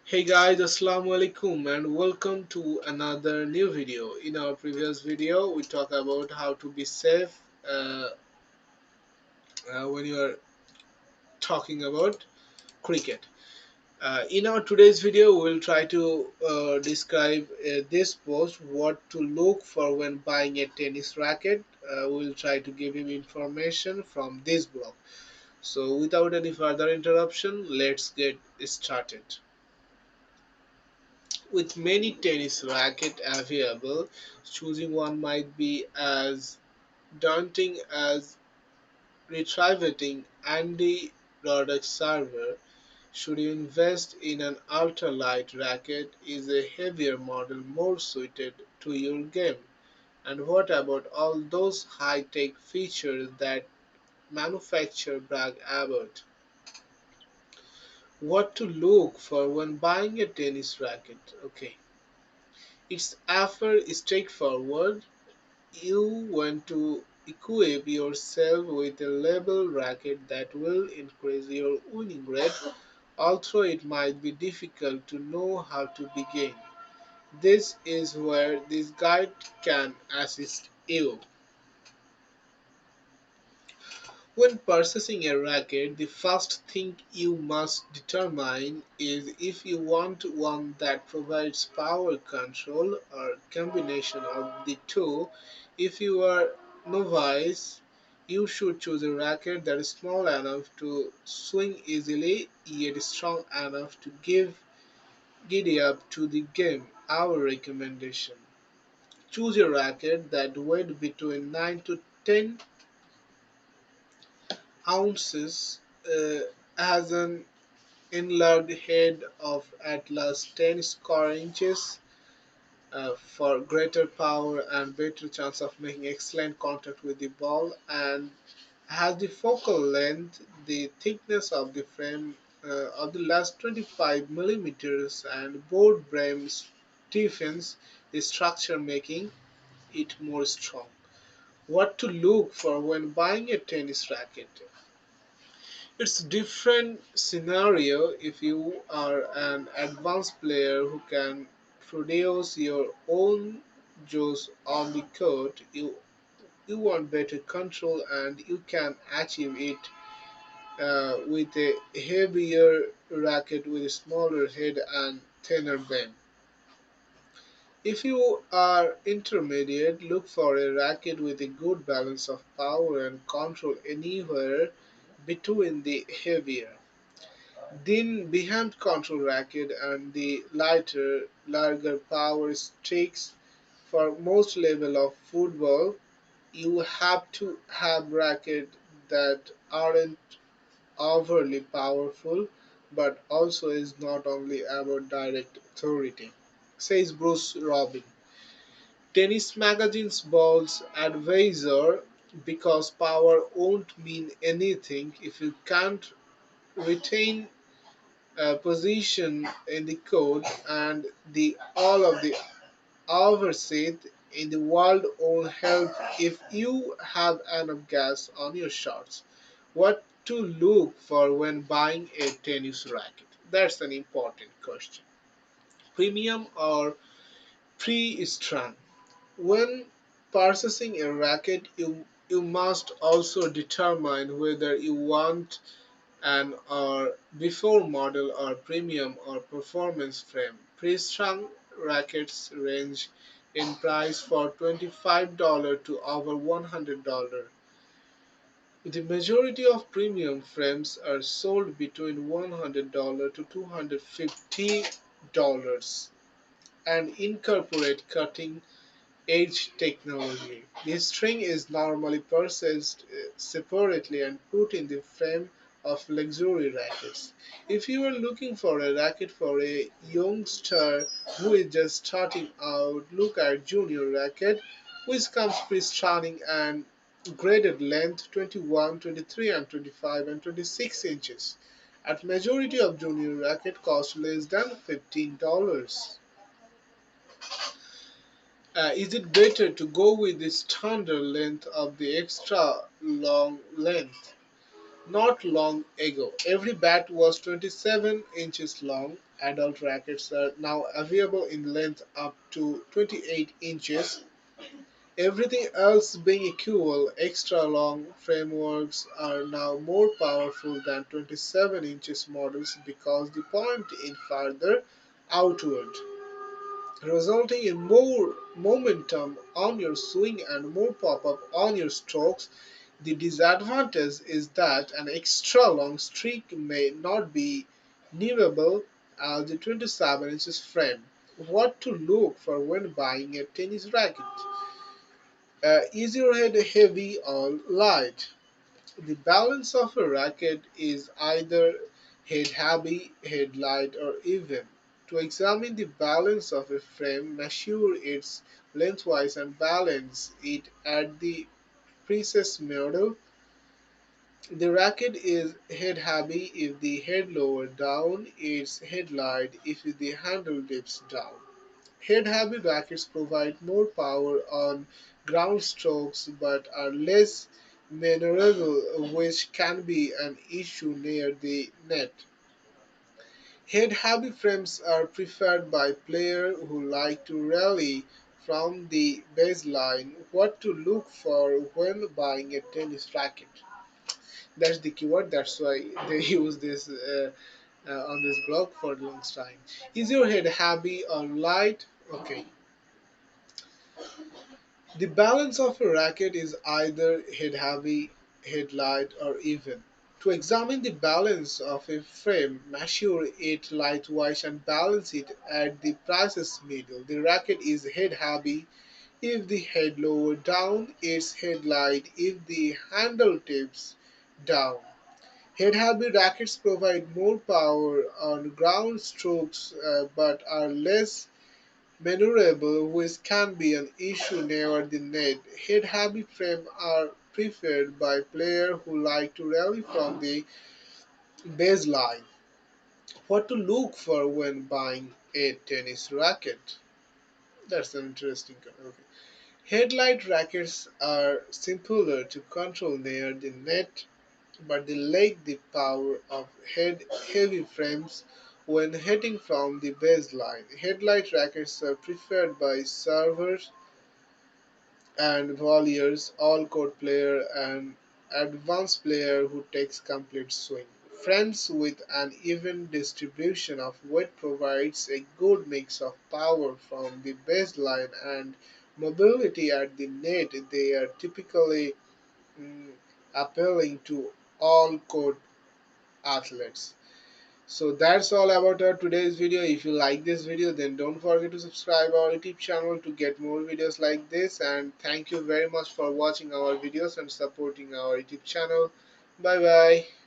Hey guys, Assalamu alaikum and welcome to another new video. In our previous video, we talked about how to be safe when you are talking about cricket. In our today's video, we'll try to describe this post, what to look for when buying a tennis racket. We'll try to give him information from this blog. So without any further interruption, let's get started. With many tennis rackets available, choosing one might be as daunting as retrieving Andy Roddick's server. Should you invest in an ultralight racket? Is a heavier model more suited to your game? And what about all those high-tech features that manufacturers brag about? What to look for when buying a tennis racket? Okay, it's after straightforward. You want to equip yourself with a level racket that will increase your winning rate, although it might be difficult to know how to begin. This is where this guide can assist you. When purchasing a racket, the first thing you must determine is if you want one that provides power control or combination of the two. If you are novice, you should choose a racket that is small enough to swing easily yet strong enough to give giddy up to the game. Our recommendation: choose a racket that weighs between 9 to 10 ounces, has an inlaid head of at least 10 square inches for greater power and better chance of making excellent contact with the ball, and has the focal length, the thickness of the frame of the last 25 millimeters, and board frame stiffens the structure, making it more strong. What to look for when buying a tennis racket? It's a different scenario if you are an advanced player who can produce your own juice on the court. You want better control and you can achieve it with a heavier racket with a smaller head and thinner bend. If you are intermediate, look for a racket with a good balance of power and control, anywhere between the heavier thin behand control racket and the lighter, larger power sticks. For most level of football, you have to have rackets that aren't overly powerful, but also is not only about direct authority, says Bruce Robin. Tennis Magazine's Ball's advisor, because power won't mean anything if you can't retain position in the court, and the all of the overseas in the world won't help if you have enough gas on your shots. What to look for when buying a tennis racket? That's an important question. Premium or pre-strung? When purchasing a racket, you must also determine whether you want an or before model or premium or performance frame. Pre-strung rackets range in price from $25 to over $100. The majority of premium frames are sold between $100 to $250 and incorporate cutting edge technology. The string is normally purchased separately and put in the frame of luxury rackets. If you are looking for a racket for a youngster who is just starting out, look at Junior Racket, which comes pre-strung and graded length 21, 23, and 25 and 26 inches. At majority of junior racket cost less than $15. Is it better to go with the standard length of the extra long length? Not long ago, every bat was 27 inches long. Adult rackets are now available in length up to 28 inches. Everything else being equal, extra long frameworks are now more powerful than 27 inches models because they point in farther outward, resulting in more momentum on your swing and more pop-up on your strokes. The disadvantage is that an extra long streak may not be viewable as the 27 inches frame. What to look for when buying a tennis racket? Is your head heavy or light? The balance of a racket is either head heavy, head light, or even. To examine the balance of a frame, measure its lengthwise and balance it at the precise model. The racket is head heavy if the head lower down, it's head light if the handle dips down. Head heavy rackets provide more power on ground strokes but are less maneuverable, which can be an issue near the net. Head heavy frames are preferred by players who like to rally from the baseline. What to look for when buying a tennis racket? That's the keyword. That's why they use this on this blog for a long time. Is your head heavy or light? Okay. The balance of a racket is either head heavy, head light, or even. To examine the balance of a frame, measure it lightwise and balance it at the prices middle. The racket is head heavy if the head lower down, it's head light if the handle tips down. Head heavy rackets provide more power on ground strokes but are less maneuverable, which can be an issue near the net. Head heavy frames are preferred by players who like to rally from the baseline. What to look for when buying a tennis racket? That's an interesting one. Okay. Headlight rackets are simpler to control near the net, but they lack the power of heavy frames when hitting from the baseline. Headlight rackets are preferred by servers and volleyers, all-court player, and advanced player who takes complete swing. Frames with an even distribution of weight provides a good mix of power from the baseline and mobility at the net. They are typically mm, appealing to all court athletes. So that's all about our today's video. If you like this video, then don't forget to subscribe our YouTube channel to get more videos like this, and thank you very much for watching our videos and supporting our YouTube channel. Bye bye.